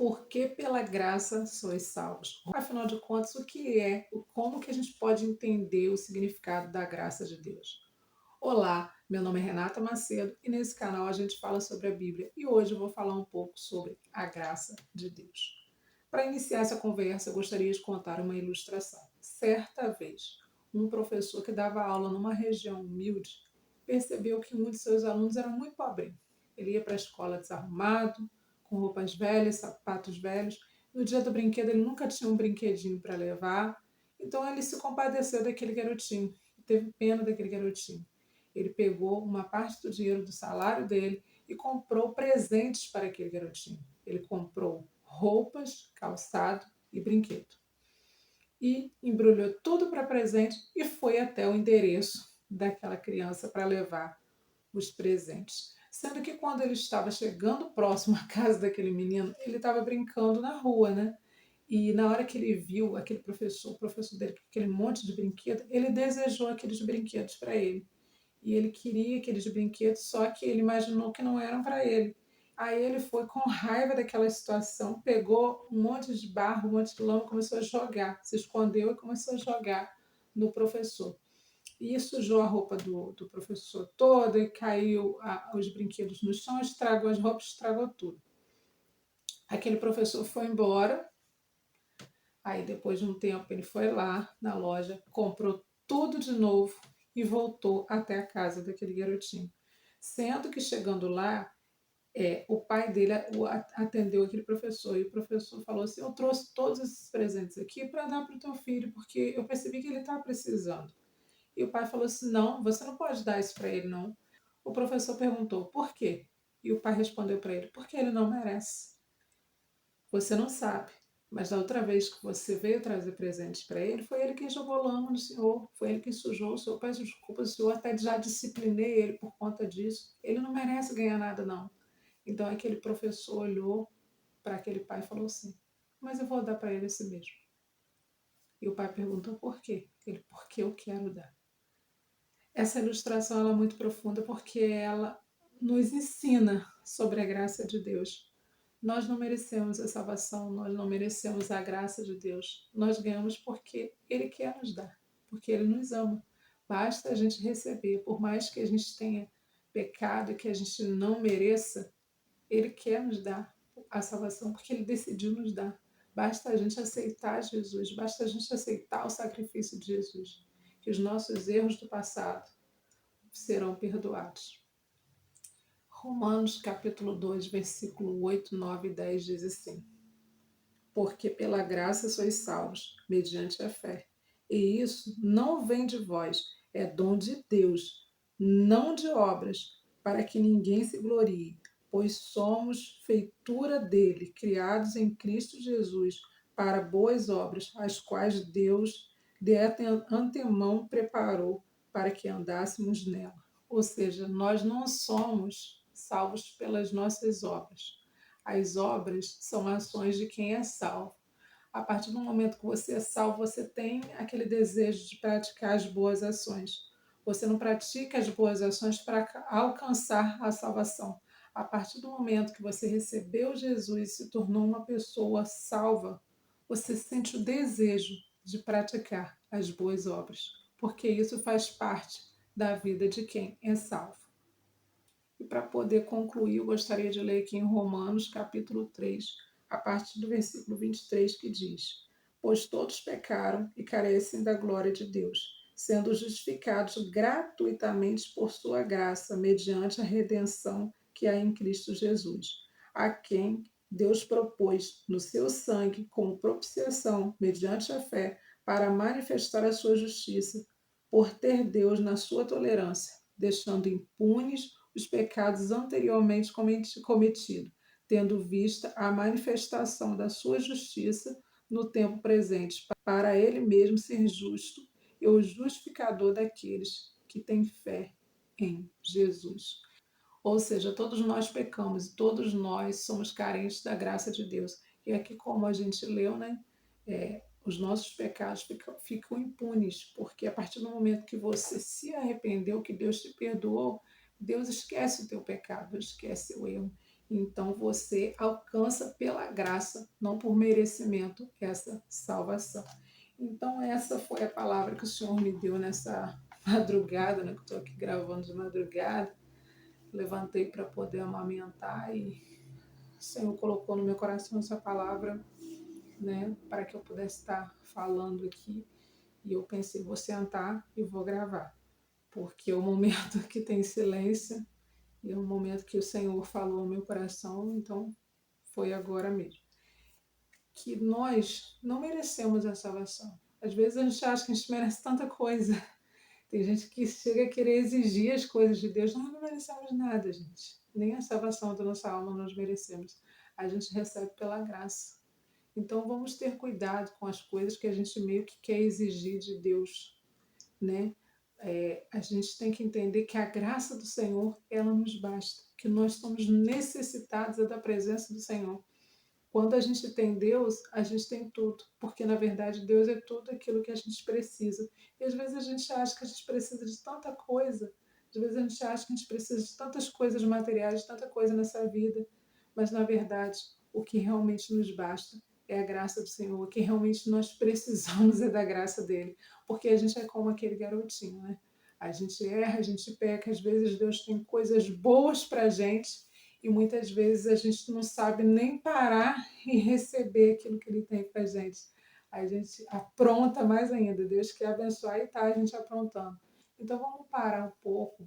Porque pela graça sois salvos. Afinal de contas, o que é, como que a gente pode entender o significado da graça de Deus? Olá, meu nome é Renata Macedo e nesse canal a gente fala sobre a Bíblia e hoje eu vou falar um pouco sobre a graça de Deus. Para iniciar essa conversa, eu gostaria de contar uma ilustração. Certa vez, um professor que dava aula numa região humilde percebeu que um de seus alunos era muito pobre. Ele ia para a escola desarrumado, com roupas velhas, sapatos velhos. No dia do brinquedo, ele nunca tinha um brinquedinho para levar. Então, ele se compadeceu daquele garotinho, teve pena daquele garotinho. Ele pegou uma parte do dinheiro do salário dele e comprou presentes para aquele garotinho. Ele comprou roupas, calçado e brinquedo. E embrulhou tudo para presente e foi até o endereço daquela criança para levar os presentes. Sendo que quando ele estava chegando próximo à casa daquele menino, ele estava brincando na rua, né? E na hora que ele viu aquele professor, o professor dele com aquele monte de brinquedo, ele desejou aqueles brinquedos para ele. E ele queria aqueles brinquedos, só que ele imaginou que não eram para ele. Aí ele foi com raiva daquela situação, pegou um monte de barro, um monte de lama, começou a jogar, se escondeu e começou a jogar no professor. E sujou a roupa do professor toda e caiu os brinquedos no chão, estragou as roupas, estragou tudo. Aquele professor foi embora, aí depois de um tempo ele foi lá na loja, comprou tudo de novo e voltou até a casa daquele garotinho. Sendo que chegando lá, o pai dele atendeu aquele professor e o professor falou assim: eu trouxe todos esses presentes aqui para dar para o teu filho, porque eu percebi que ele está precisando. E o pai falou assim: não, você não pode dar isso para ele, não. O professor perguntou: por quê? E o pai respondeu para ele: porque ele não merece. Você não sabe, mas da outra vez que você veio trazer presentes para ele, foi ele quem jogou lama no senhor, foi ele quem sujou o senhor. Peço desculpas, o senhor até já disciplinei ele por conta disso. Ele não merece ganhar nada, não. Então aquele professor olhou para aquele pai e falou assim: mas eu vou dar para ele esse mesmo. E o pai perguntou por quê? Ele: porque eu quero dar. Essa ilustração ela é muito profunda porque ela nos ensina sobre a graça de Deus. Nós não merecemos a salvação, nós não merecemos a graça de Deus. Nós ganhamos porque Ele quer nos dar, porque Ele nos ama. Basta a gente receber, por mais que a gente tenha pecado e que a gente não mereça, Ele quer nos dar a salvação porque Ele decidiu nos dar. Basta a gente aceitar Jesus, basta a gente aceitar o sacrifício de Jesus, que os nossos erros do passado serão perdoados. Romanos capítulo 2, versículo 8, 9 e 10 diz assim: porque pela graça sois salvos, mediante a fé. E isso não vem de vós, é dom de Deus, não de obras, para que ninguém se glorie, pois somos feitura dele, criados em Cristo Jesus, para boas obras, as quais Deus de antemão preparou para que andássemos nela. Ou seja, nós não somos salvos pelas nossas obras. As obras são ações de quem é salvo. A partir do momento que você é salvo, você tem aquele desejo de praticar as boas ações. Você não pratica as boas ações para alcançar a salvação. A partir do momento que você recebeu Jesus e se tornou uma pessoa salva, você sente o desejo de praticar as boas obras, porque isso faz parte da vida de quem é salvo. E para poder concluir, eu gostaria de ler aqui em Romanos, capítulo 3, a partir do versículo 23, que diz: pois todos pecaram e carecem da glória de Deus, sendo justificados gratuitamente por sua graça, mediante a redenção que há em Cristo Jesus, a quem Deus propôs no seu sangue como propiciação, mediante a fé, para manifestar a sua justiça, por ter Deus na sua tolerância, deixando impunes os pecados anteriormente cometidos, tendo vista a manifestação da sua justiça no tempo presente, para ele mesmo ser justo e o justificador daqueles que têm fé em Jesus. Ou seja, todos nós pecamos e todos nós somos carentes da graça de Deus. E aqui, como a gente leu, né, os nossos pecados ficam impunes, porque a partir do momento que você se arrependeu, que Deus te perdoou, Deus esquece o teu pecado, Deus esquece o erro. Então você alcança pela graça, não por merecimento, essa salvação. Então essa foi a palavra que o Senhor me deu nessa madrugada, né, que eu estou aqui gravando de madrugada. Levantei para poder amamentar e o Senhor colocou no meu coração essa palavra, né, para que eu pudesse estar falando aqui. E eu pensei, vou sentar e vou gravar, porque é o momento que tem silêncio e é o momento que o Senhor falou ao meu coração, então foi agora mesmo. Que nós não merecemos a salvação. Às vezes a gente acha que a gente merece tanta coisa. Tem gente que chega a querer exigir as coisas de Deus. Nós não merecemos nada, gente. Nem a salvação da nossa alma nós merecemos. A gente recebe pela graça. Então vamos ter cuidado com as coisas que a gente meio que quer exigir de Deus, né? A gente tem que entender que a graça do Senhor, ela nos basta. Que nós somos necessitados da presença do Senhor. Quando a gente tem Deus, a gente tem tudo, porque na verdade Deus é tudo aquilo que a gente precisa. E às vezes a gente acha que a gente precisa de tanta coisa, às vezes a gente acha que a gente precisa de tantas coisas materiais, de tanta coisa nessa vida, mas na verdade o que realmente nos basta é a graça do Senhor, o que realmente nós precisamos é da graça dele, porque a gente é como aquele garotinho, né? A gente erra, a gente peca, às vezes Deus tem coisas boas para a gente, e muitas vezes a gente não sabe nem parar e receber aquilo que Ele tem para a gente. A gente apronta mais ainda. Deus quer abençoar e está a gente aprontando. Então vamos parar um pouco,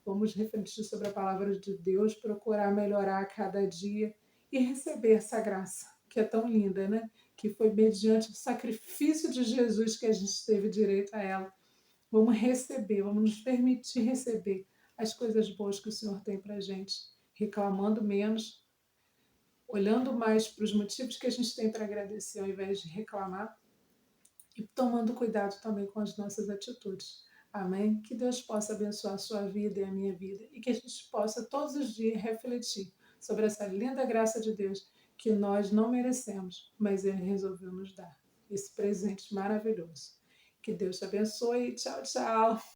vamos refletir sobre a palavra de Deus, procurar melhorar a cada dia e receber essa graça, que é tão linda, né? Que foi mediante o sacrifício de Jesus que a gente teve direito a ela. Vamos receber, vamos nos permitir receber as coisas boas que o Senhor tem para a gente, reclamando menos, olhando mais para os motivos que a gente tem para agradecer ao invés de reclamar e tomando cuidado também com as nossas atitudes. Amém? Que Deus possa abençoar a sua vida e a minha vida e que a gente possa todos os dias refletir sobre essa linda graça de Deus que nós não merecemos, mas Ele resolveu nos dar esse presente maravilhoso. Que Deus te abençoe. Tchau, tchau.